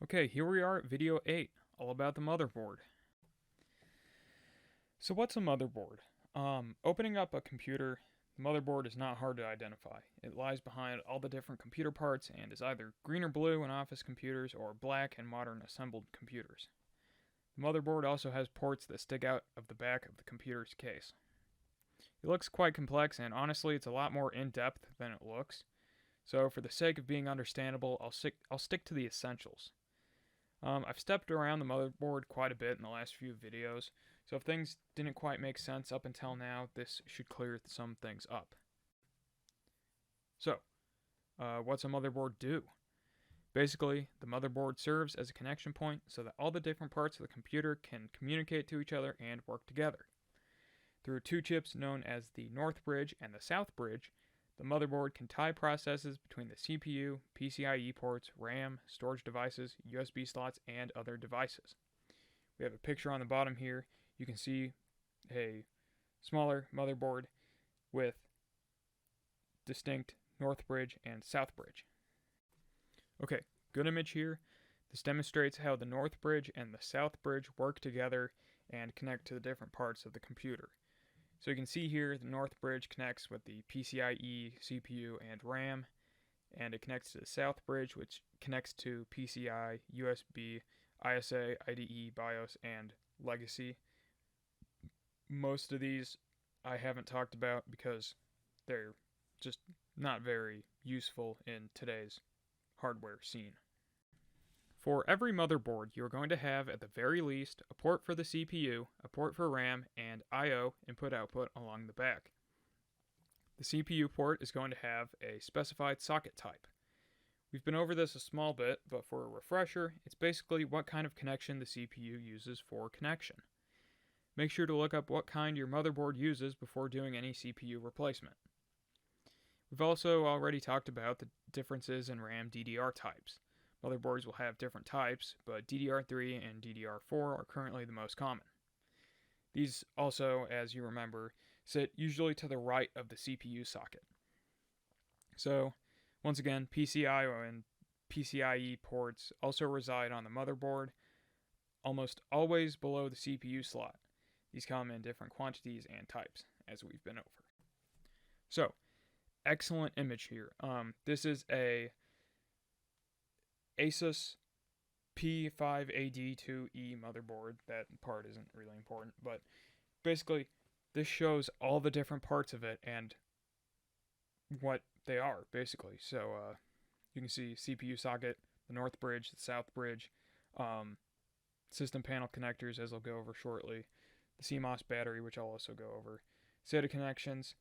Okay, here we are at video 8, all about the motherboard. So what's a motherboard? Opening up a computer, the motherboard is not hard to identify. It lies behind all the different computer parts and is either green or blue in office computers or black in modern assembled computers. The motherboard also has ports that stick out of the back of the computer's case. It looks quite complex, and honestly it's a lot more in-depth than it looks. So for the sake of being understandable, I'll stick to the essentials. I've stepped around the motherboard quite a bit in the last few videos, so if things didn't quite make sense up until now, this should clear some things up. So, what's a motherboard do? Basically, the motherboard serves as a connection point so that all the different parts of the computer can communicate to each other and work together. Through two chips known as the North Bridge and the South Bridge, the motherboard can tie processes between the CPU, PCIe ports, RAM, storage devices, USB slots, and other devices. We have a picture on the bottom here. You can see a smaller motherboard with distinct North Bridge and South Bridge. Okay, good image here. This demonstrates how the North Bridge and the South Bridge work together and connect to the different parts of the computer. So you can see here the North Bridge connects with the PCIe, CPU, and RAM, and it connects to the South Bridge, which connects to PCI, USB, ISA, IDE, BIOS, and Legacy. Most of these I haven't talked about because they're just not very useful in today's hardware scene. For every motherboard, you're going to have, at the very least, a port for the CPU, a port for RAM, and I/O input-output along the back. The CPU port is going to have a specified socket type. We've been over this a small bit, but for a refresher, it's basically what kind of connection the CPU uses for connection. Make sure to look up what kind your motherboard uses before doing any CPU replacement. We've also already talked about the differences in RAM DDR types. Motherboards will have different types, but DDR3 and DDR4 are currently the most common. These also, as you remember, sit usually to the right of the CPU socket. So, once again, PCI and PCIe ports also reside on the motherboard, almost always below the CPU slot. These come in different quantities and types, as we've been over. So, excellent image here. This is a Asus P5AD2E motherboard. That part isn't really important, but basically this shows all the different parts of it and what they are, basically. So you can see CPU socket, the North Bridge, the South Bridge, system panel connectors, as I'll go over shortly, the CMOS battery, which I'll also go over, SATA connections,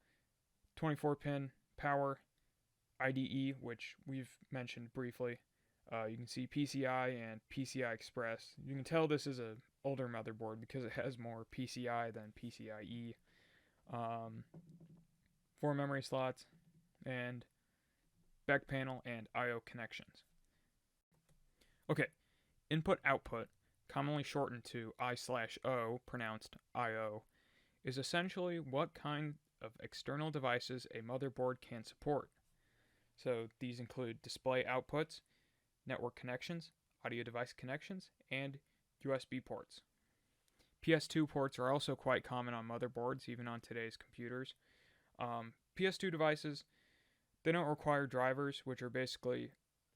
24-pin power, IDE, which we've mentioned briefly. You can see PCI and PCI Express. You can tell this is an older motherboard because it has more PCI than PCIe. 4 memory slots, and back panel and I/O connections. Okay, input-output, commonly shortened to I/O, pronounced I/O, is essentially what kind of external devices a motherboard can support. So these include display outputs, network connections, audio device connections, and USB ports. PS2 ports are also quite common on motherboards, even on today's computers. PS2 devices, they don't require drivers, which are basically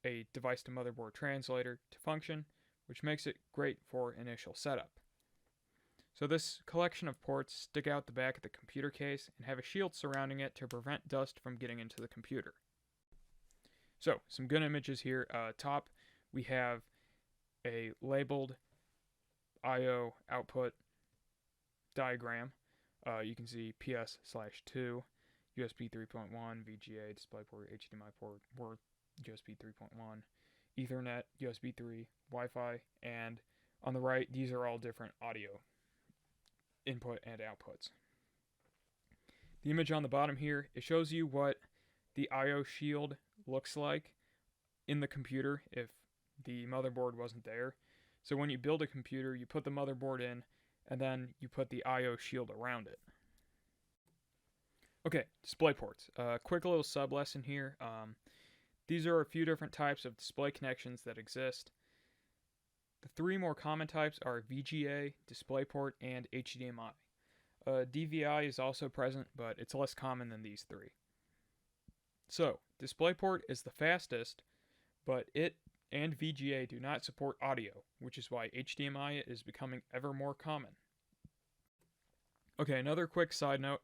a device-to-motherboard translator to function, which makes it great for initial setup. So this collection of ports stick out the back of the computer case and have a shield surrounding it to prevent dust from getting into the computer. So, some good images here. Top, we have a labeled I/O output diagram. You can see PS/2, USB 3.1, VGA, DisplayPort, HDMI port, USB 3.1, Ethernet, USB 3, Wi-Fi, and on the right, these are all different audio input and outputs. The image on the bottom here, it shows you what the I/O shield looks like in the computer if the motherboard wasn't there. So when you build a computer, you put the motherboard in, and then you put the I/O shield around it. Okay, display ports. Quick little sub-lesson here. These are a few different types of display connections that exist. The three more common types are VGA, DisplayPort, and HDMI. DVI is also present, but it's less common than these three. So, DisplayPort is the fastest, but it and VGA do not support audio, which is why HDMI is becoming ever more common. Okay, another quick side note.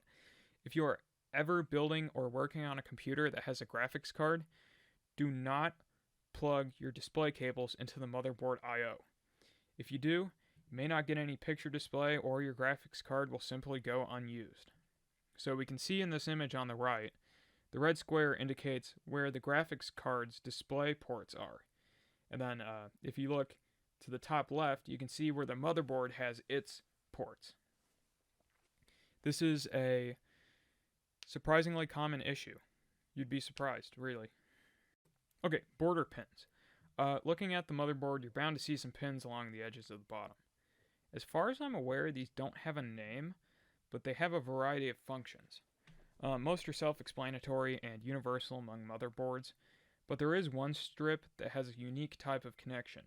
If you are ever building or working on a computer that has a graphics card, do not plug your display cables into the motherboard I/O. If you do, you may not get any picture display or your graphics card will simply go unused. So we can see in this image on the right, the red square indicates where the graphics card's display ports are. And then if you look to the top left, you can see where the motherboard has its ports. This is a surprisingly common issue. You'd be surprised, really. Okay, border pins. Looking at the motherboard, you're bound to see some pins along the edges of the bottom. As far as I'm aware, these don't have a name, but they have a variety of functions. Most are self-explanatory and universal among motherboards, but there is one strip that has a unique type of connection.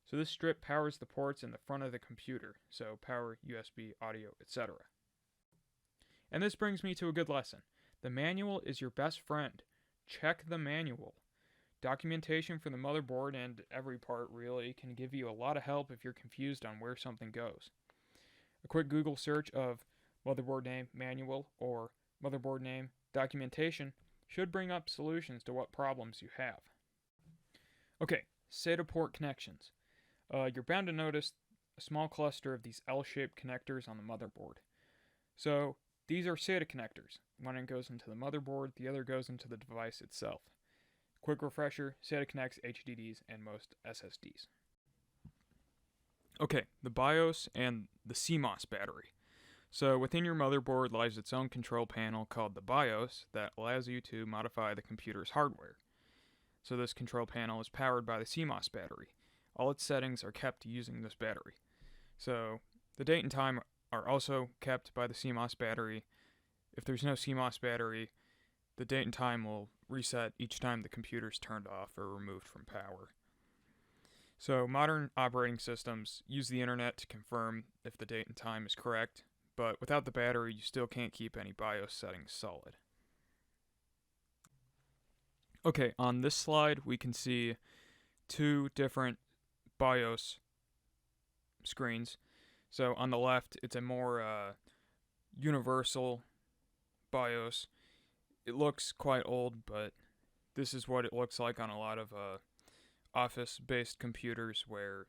So this strip powers the ports in the front of the computer, so power, USB, audio, etc. And this brings me to a good lesson. The manual is your best friend. Check the manual. Documentation for the motherboard and every part really can give you a lot of help if you're confused on where something goes. A quick Google search of motherboard name manual or motherboard name documentation should bring up solutions to what problems you have. Okay, SATA port connections. You're bound to notice a small cluster of these L-shaped connectors on the motherboard. So these are SATA connectors. One goes into the motherboard, the other goes into the device itself. Quick refresher, SATA connects HDDs and most SSDs. Okay, the BIOS and the CMOS battery. So within your motherboard lies its own control panel called the BIOS that allows you to modify the computer's hardware. So this control panel is powered by the CMOS battery. All its settings are kept using this battery. So the date and time are also kept by the CMOS battery. If there's no CMOS battery, the date and time will reset each time the computer's turned off or removed from power. So modern operating systems use the internet to confirm if the date and time is correct, but without the battery, you still can't keep any BIOS settings solid. Okay, on this slide, we can see two different BIOS screens. So on the left, it's a more universal BIOS. It looks quite old, but this is what it looks like on a lot of office-based computers where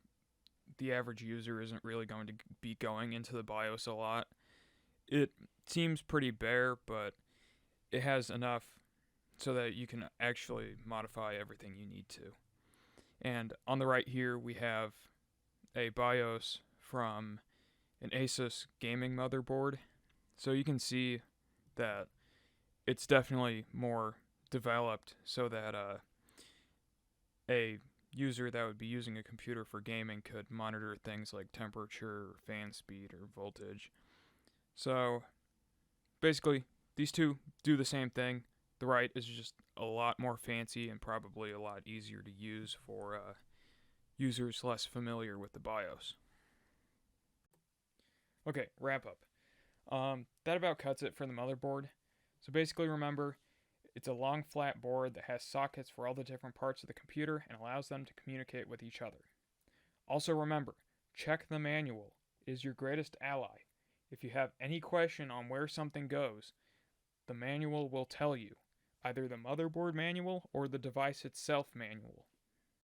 the average user isn't really going to be going into the BIOS a lot. It seems pretty bare, but it has enough so that you can actually modify everything you need to. And on the right here, we have a BIOS from an Asus gaming motherboard. So you can see that it's definitely more developed so that a user that would be using a computer for gaming could monitor things like temperature, or fan speed, or voltage. So basically, these two do the same thing. The right is just a lot more fancy and probably a lot easier to use for users less familiar with the BIOS. Okay, wrap up. That about cuts it for the motherboard. So basically remember, it's a long flat board that has sockets for all the different parts of the computer and allows them to communicate with each other. Also remember, check the manual. It is your greatest ally. If you have any question on where something goes, the manual will tell you, either the motherboard manual or the device itself manual.